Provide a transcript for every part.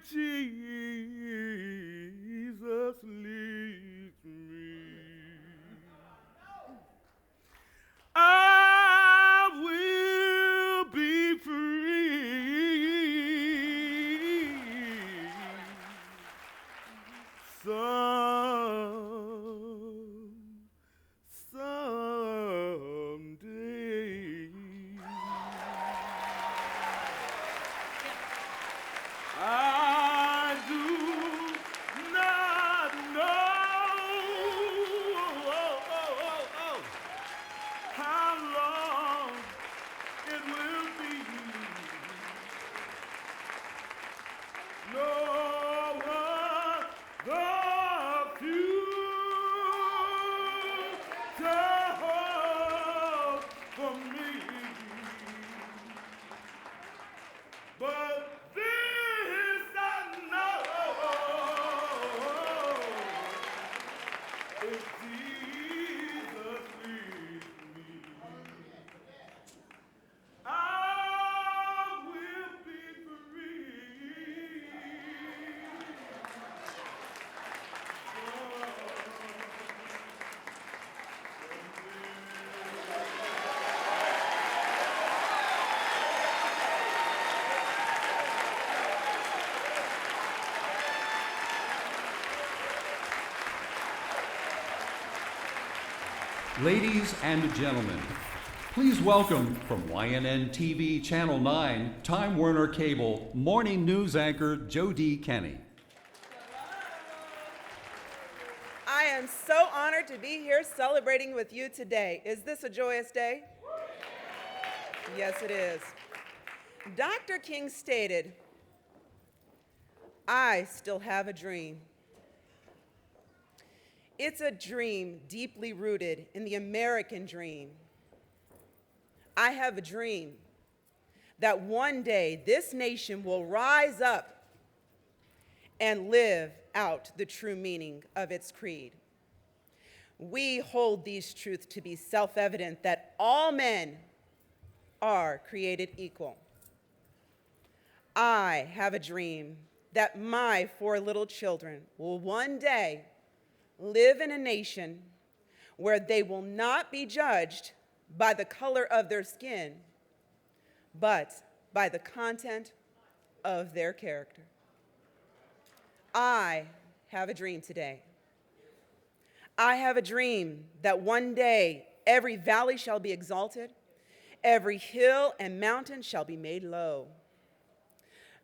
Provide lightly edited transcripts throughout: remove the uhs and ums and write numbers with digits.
Jesus leads me, I will be free. Someday. I do not know how long it will be. No one the future holds for me, but this I know, if Jesus leads me, I will be free. Ladies and gentlemen, please welcome from YNN TV Channel 9, Time Warner Cable, morning news anchor Jody Kenny. I am so honored to be here celebrating with you today. Is this a joyous day? Yes, it is. Dr. King stated, "I still have a dream." It's a dream deeply rooted in the American dream. I have a dream that one day this nation will rise up and live out the true meaning of its creed. We hold these truths to be self-evident that all men are created equal. I have a dream that my 4 little children will one day live in a nation where they will not be judged by the color of their skin, but by the content of their character. I have a dream today. I have a dream that one day every valley shall be exalted, every hill and mountain shall be made low.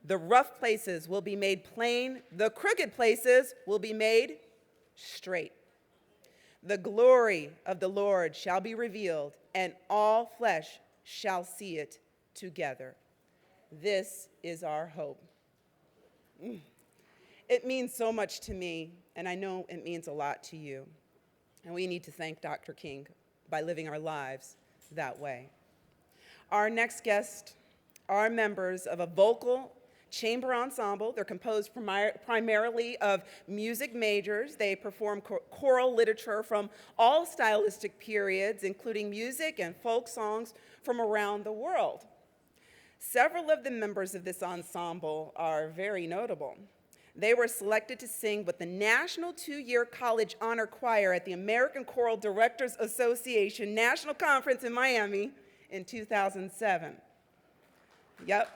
The rough places will be made plain, the crooked places will be made straight. The glory of the Lord shall be revealed, and all flesh shall see it together. This is our hope. It means so much to me, and I know it means a lot to you. And we need to thank Dr. King by living our lives that way. Our next guests are members of a vocal chamber ensemble. They're composed primarily of music majors. They perform choral literature from all stylistic periods, including music and folk songs from around the world. Several of the members of this ensemble are very notable. They were selected to sing with the National 2-Year College Honor Choir at the American Choral Directors Association National Conference in Miami in 2007. Yep.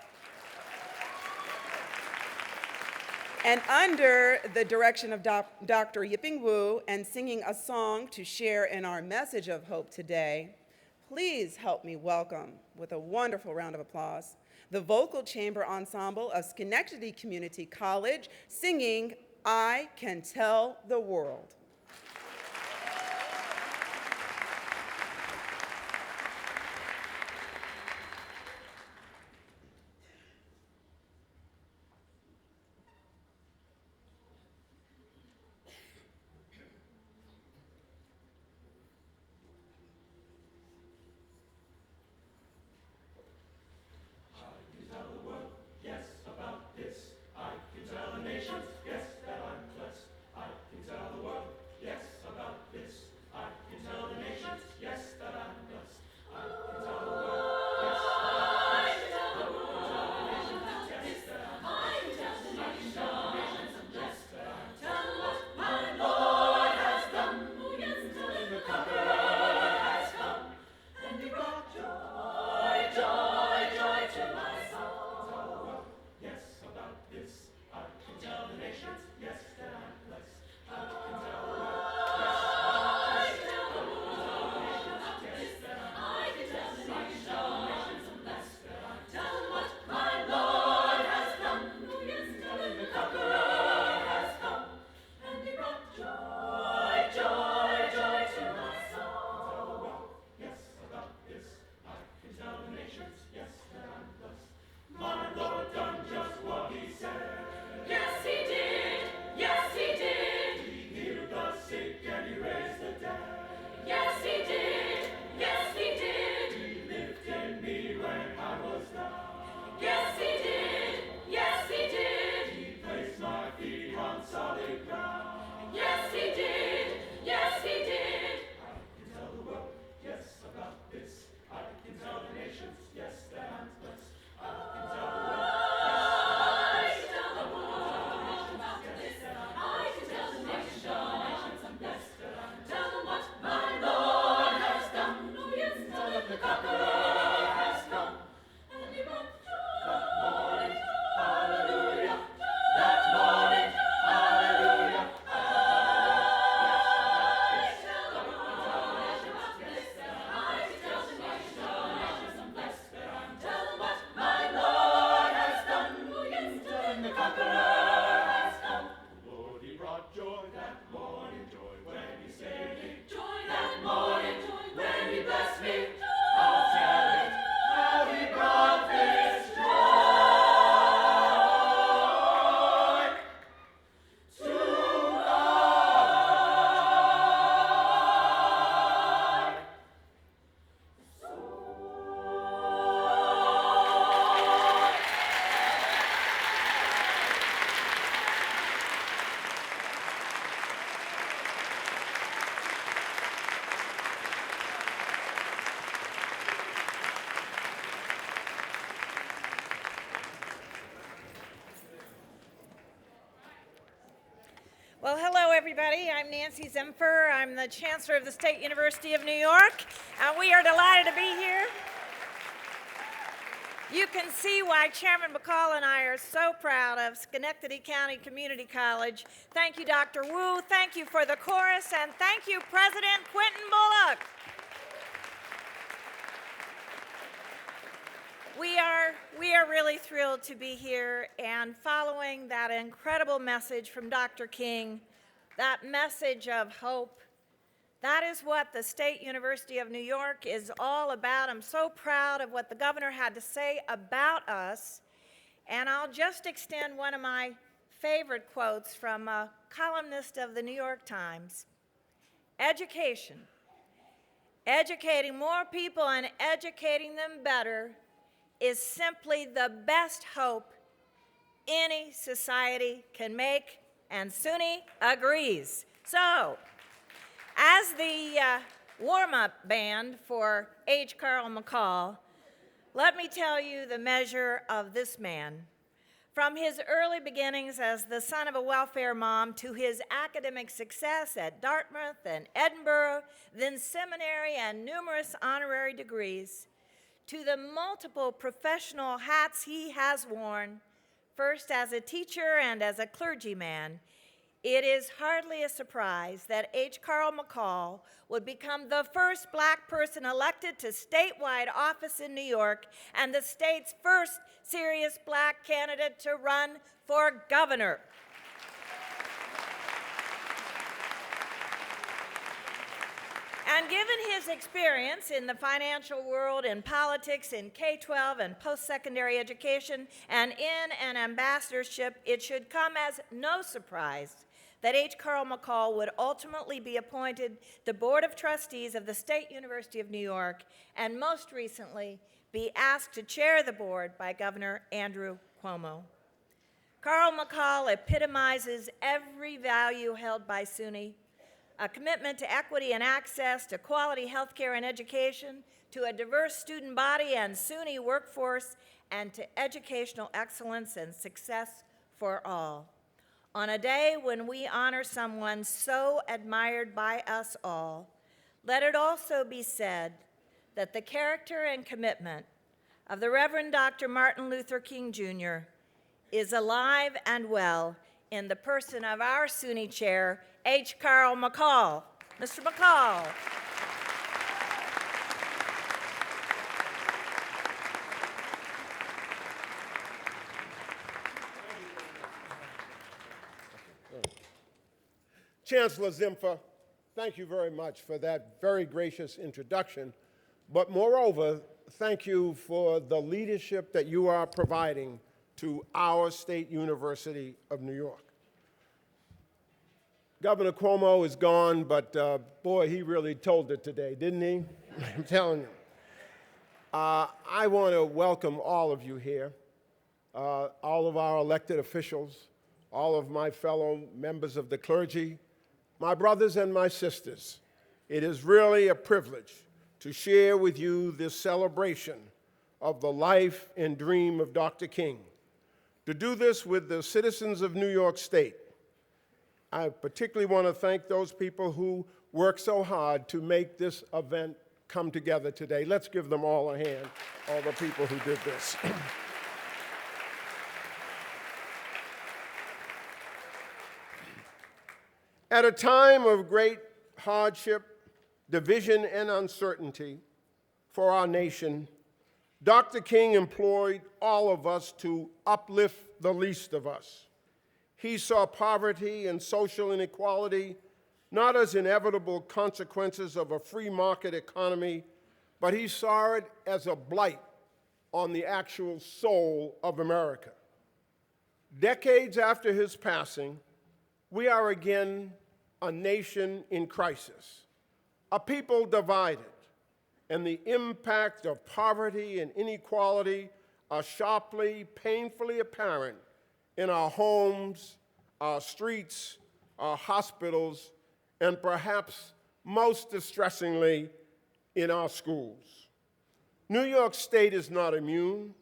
And under the direction of Dr. Yiping Wu and singing a song to share in our message of hope today, please help me welcome, with a wonderful round of applause, the Vocal Chamber Ensemble of Schenectady Community College singing "I Can Tell the World." Well, hello, everybody. I'm Nancy Zimfer. I'm the Chancellor of the State University of New York, and we are delighted to be here. You can see why Chairman McCall and I are so proud of Schenectady County Community College. Thank you, Dr. Wu. Thank you for the chorus, and thank you, President Quentin Bullock. We are really thrilled to be here, and following that incredible message from Dr. King, that message of hope, that is what the State University of New York is all about. I'm so proud of what the governor had to say about us, and I'll just extend one of my favorite quotes from a columnist of the New York Times. Education, educating more people and educating them better is simply the best hope any society can make, and SUNY agrees. So, as the warm-up band for H. Carl McCall, let me tell you the measure of this man. From his early beginnings as the son of a welfare mom to his academic success at Dartmouth and Edinburgh, then seminary and numerous honorary degrees, to the multiple professional hats he has worn, first as a teacher and as a clergyman, it is hardly a surprise that H. Carl McCall would become the first black person elected to statewide office in New York and the state's first serious black candidate to run for governor. And given his experience in the financial world, in politics, in K-12 and post-secondary education, and in an ambassadorship, it should come as no surprise that H. Carl McCall would ultimately be appointed the Board of Trustees of the State University of New York, and most recently, be asked to chair the board by Governor Andrew Cuomo. Carl McCall epitomizes every value held by SUNY: a commitment to equity and access, to quality health care and education, to a diverse student body and SUNY workforce, and to educational excellence and success for all. On a day when we honor someone so admired by us all, let it also be said that the character and commitment of the Reverend Dr. Martin Luther King Jr. is alive and well in the person of our SUNY chair, H. Carl McCall. Mr. McCall. Chancellor Zimfer, thank you very much for that very gracious introduction. But moreover, thank you for the leadership that you are providing to our State University of New York. Governor Cuomo is gone, but boy, he really told it today, didn't he? I'm telling you. I want to welcome all of you here, all of our elected officials, all of my fellow members of the clergy, my brothers and my sisters. It is really a privilege to share with you this celebration of the life and dream of Dr. King. To do this with the citizens of New York State, I particularly want to thank those people who worked so hard to make this event come together today. Let's give them all a hand, all the people who did this. At a time of great hardship, division, and uncertainty for our nation, Dr. King employed all of us to uplift the least of us. He saw poverty and social inequality not as inevitable consequences of a free market economy, but he saw it as a blight on the actual soul of America. Decades after his passing, we are again a nation in crisis, a people divided, and the impact of poverty and inequality are sharply, painfully apparent in our homes, our streets, our hospitals, and perhaps most distressingly, in our schools. New York State is not immune,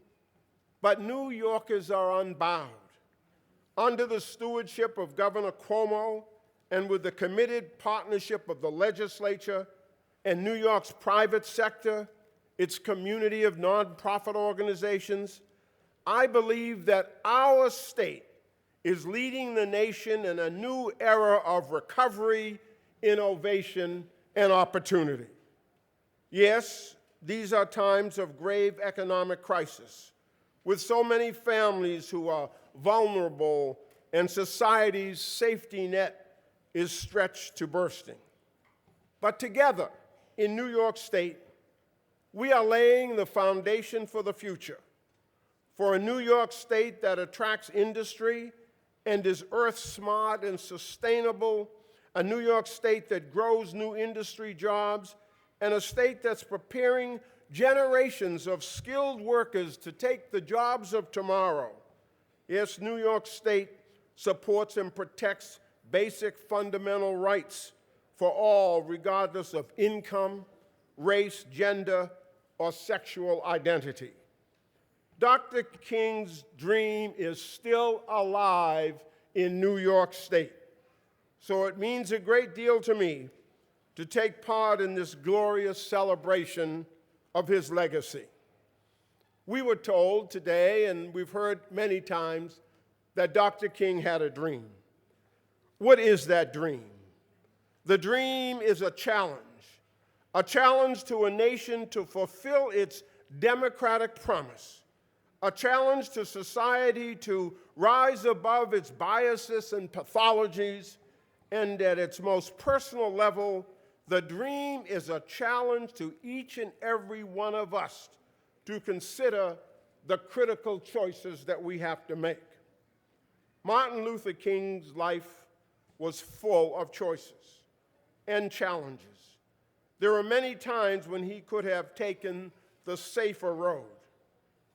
but New Yorkers are unbound. Under the stewardship of Governor Cuomo and with the committed partnership of the legislature and New York's private sector, its community of nonprofit organizations, I believe that our state is leading the nation in a new era of recovery, innovation, and opportunity. Yes, these are times of grave economic crisis, with so many families who are vulnerable and society's safety net is stretched to bursting. But together, in New York State, we are laying the foundation for the future, for a New York State that attracts industry and is earth-smart and sustainable, a New York State that grows new industry jobs, and a state that's preparing generations of skilled workers to take the jobs of tomorrow. Yes, New York State supports and protects basic fundamental rights for all, regardless of income, race, gender, or sexual identity. Dr. King's dream is still alive in New York State. So it means a great deal to me to take part in this glorious celebration of his legacy. We were told today, and we've heard many times, that Dr. King had a dream. What is that dream? The dream is a challenge to a nation to fulfill its democratic promise, a challenge to society to rise above its biases and pathologies, and at its most personal level, the dream is a challenge to each and every one of us to consider the critical choices that we have to make. Martin Luther King's life was full of choices and challenges. There were many times when he could have taken the safer road,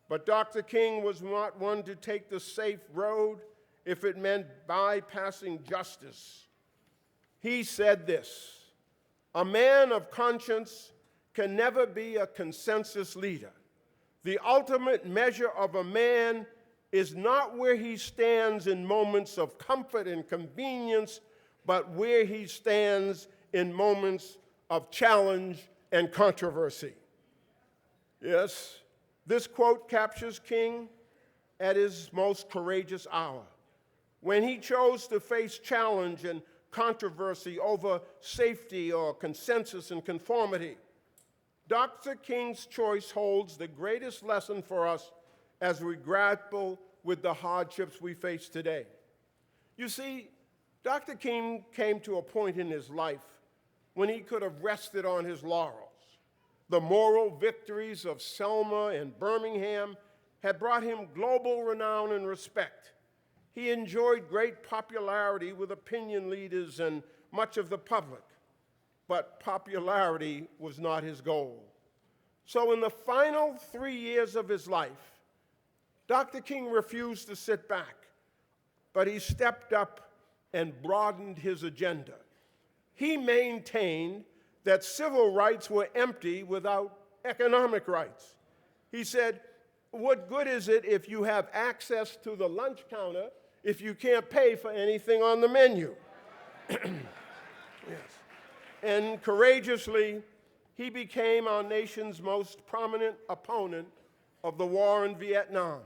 but Dr. King was not one to take the safe road if it meant bypassing justice. He said this: "A man of conscience can never be a consensus leader. The ultimate measure of a man is not where he stands in moments of comfort and convenience, but where he stands in moments of challenge and controversy." Yes, this quote captures King at his most courageous hour, when he chose to face challenge and controversy over safety or consensus and conformity. Dr. King's choice holds the greatest lesson for us as we grapple with the hardships we face today. You see, Dr. King came to a point in his life when he could have rested on his laurels. The moral victories of Selma and Birmingham had brought him global renown and respect. He enjoyed great popularity with opinion leaders and much of the public, but popularity was not his goal. So in the final 3 years of his life, Dr. King refused to sit back, but he stepped up and broadened his agenda. He maintained that civil rights were empty without economic rights. He said, "What good is it if you have access to the lunch counter if you can't pay for anything on the menu?" Yes. And courageously, he became our nation's most prominent opponent of the war in Vietnam.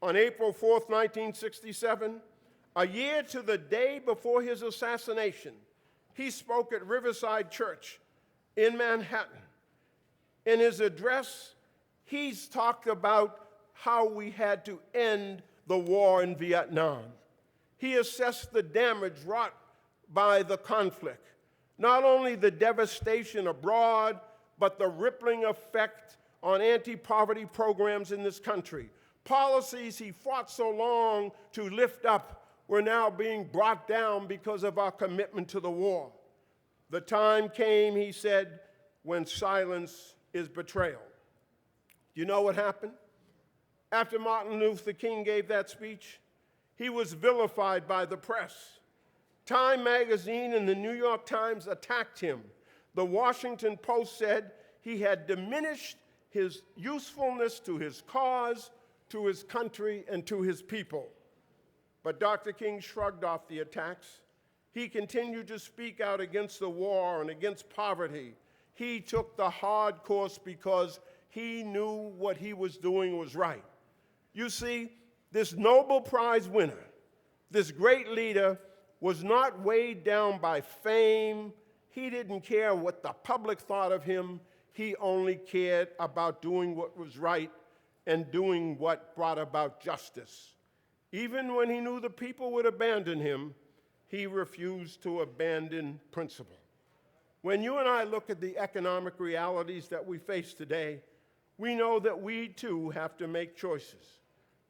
On April 4th, 1967, a year to the day before his assassination, he spoke at Riverside Church in Manhattan. In his address, he's talked about how we had to end the war in Vietnam. He assessed the damage wrought by the conflict, not only the devastation abroad, but the rippling effect on anti-poverty programs in this country. Policies he fought so long to lift up were now being brought down because of our commitment to the war. The time came, he said, when silence is betrayal. You know what happened? After Martin Luther King gave that speech, he was vilified by the press. Time magazine and the New York Times attacked him. The Washington Post said he had diminished his usefulness to his cause, to his country, and to his people. But Dr. King shrugged off the attacks. He continued to speak out against the war and against poverty. He took the hard course because he knew what he was doing was right. You see, this Nobel Prize winner, this great leader, was not weighed down by fame. He didn't care what the public thought of him. He only cared about doing what was right and doing what brought about justice. Even when he knew the people would abandon him, he refused to abandon principle. When you and I look at the economic realities that we face today, we know that we too have to make choices.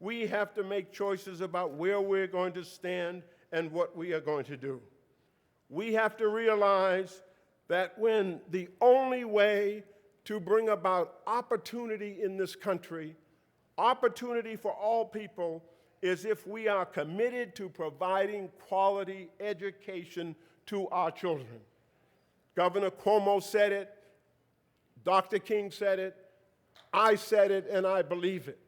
We have to make choices about where we're going to stand and what we are going to do. We have to realize that when the only way to bring about opportunity in this country, opportunity for all people, is if we are committed to providing quality education to our children. Governor Cuomo said it, Dr. King said it, I said it, and I believe it.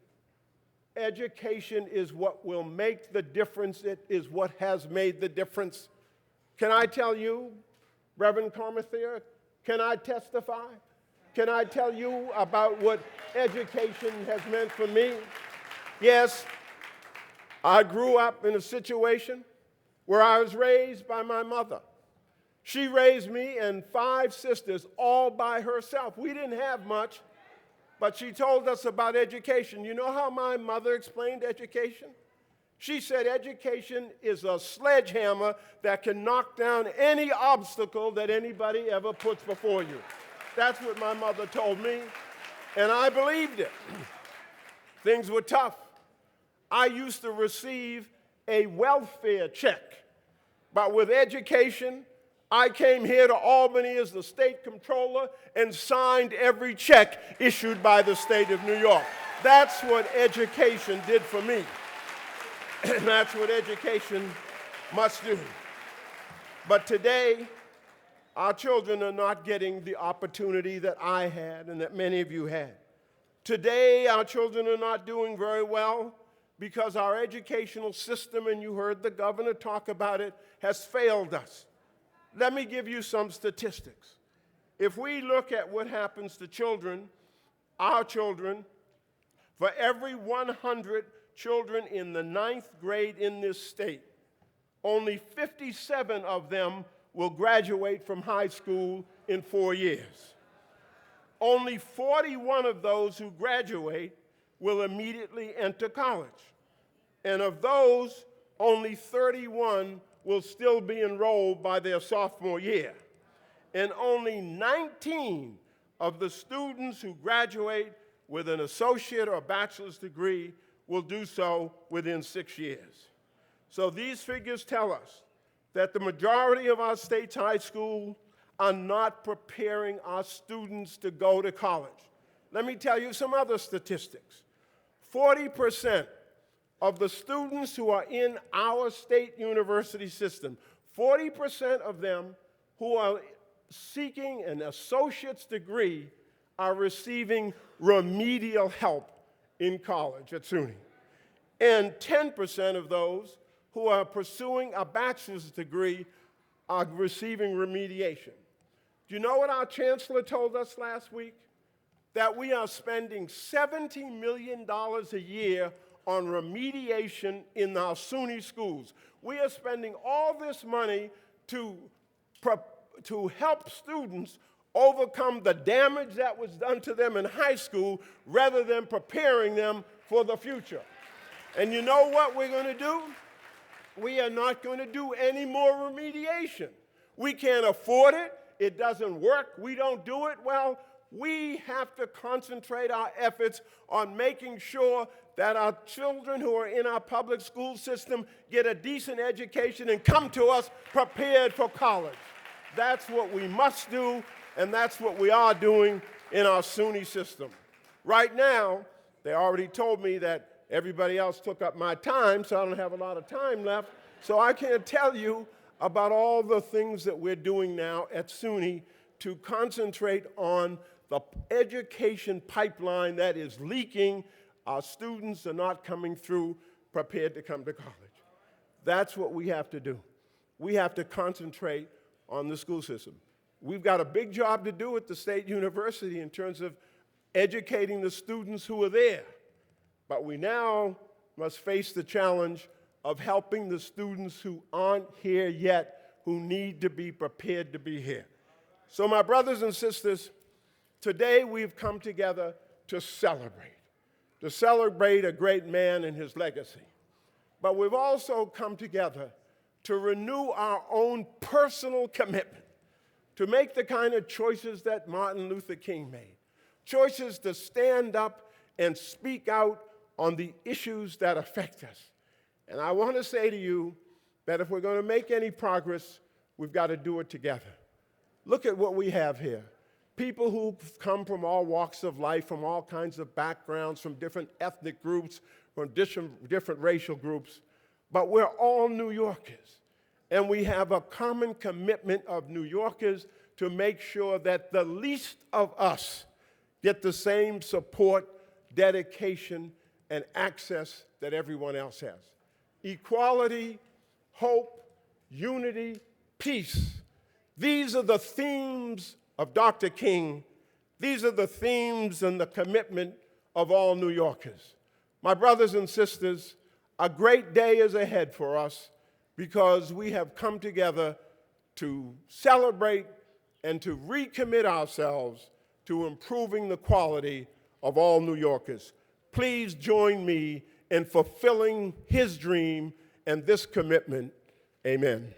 Education is what will make the difference. It is what has made the difference. Can I tell you, Reverend Carmathea, can I testify? Can I tell you about what education has meant for me? Yes, I grew up in a situation where I was raised by my mother. She raised me and 5 sisters all by herself. We didn't have much, but she told us about education. You know how my mother explained education? She said education is a sledgehammer that can knock down any obstacle that anybody ever puts before you. That's what my mother told me, and I believed it. Things were tough. I used to receive a welfare check, but with education, I came here to Albany as the state comptroller and signed every check issued by the state of New York. That's what education did for me. And that's what education must do. But today, our children are not getting the opportunity that I had and that many of you had. Today, our children are not doing very well because our educational system, and you heard the governor talk about it, has failed us. Let me give you some statistics. If we look at what happens to children, our children, for every 100 children in the 9th grade in this state, only 57 of them will graduate from high school in 4 years. Only 41 of those who graduate will immediately enter college. And of those, only 31 will still be enrolled by their sophomore year. And only 19 of the students who graduate with an associate or bachelor's degree will do so within 6 years. So these figures tell us that the majority of our state's high schools are not preparing our students to go to college. Let me tell you some other statistics. 40% of the students who are in our state university system, 40% of them who are seeking an associate's degree are receiving remedial help in college at SUNY. And 10% of those who are pursuing a bachelor's degree are receiving remediation. Do you know what our chancellor told us last week? That we are spending $70 million a year on remediation in our SUNY schools. We are spending all this money to help students overcome the damage that was done to them in high school rather than preparing them for the future. And you know what we're going to do? We are not going to do any more remediation. We can't afford it. It doesn't work. We don't do it well. We have to concentrate our efforts on making sure that our children who are in our public school system get a decent education and come to us prepared for college. That's what we must do, and that's what we are doing in our SUNY system. Right now, they already told me that everybody else took up my time, so I don't have a lot of time left, so I can't tell you about all the things that we're doing now at SUNY to concentrate on the education pipeline that is leaking. Our students are not coming through prepared to come to college. That's what we have to do. we have to concentrate on the school system. We've got a big job to do at the state university in terms of educating the students who are there. But we now must face the challenge of helping the students who aren't here yet, who need to be prepared to be here. So my brothers and sisters, today we've come together to celebrate a great man and his legacy. But we've also come together to renew our own personal commitment to make the kind of choices that Martin Luther King made. Choices to stand up and speak out on the issues that affect us. And I want to say to you that if we're going to make any progress, we've got to do it together. Look at what we have here. People who've come from all walks of life, from all kinds of backgrounds, from different ethnic groups, from different racial groups, but we're all New Yorkers. And we have a common commitment of New Yorkers to make sure that the least of us get the same support, dedication, and access that everyone else has. Equality, hope, unity, peace. These are the themes of Dr. King. These are the themes and the commitment of all New Yorkers. My brothers and sisters, a great day is ahead for us because we have come together to celebrate and to recommit ourselves to improving the quality of all New Yorkers. Please join me in fulfilling his dream and this commitment. Amen.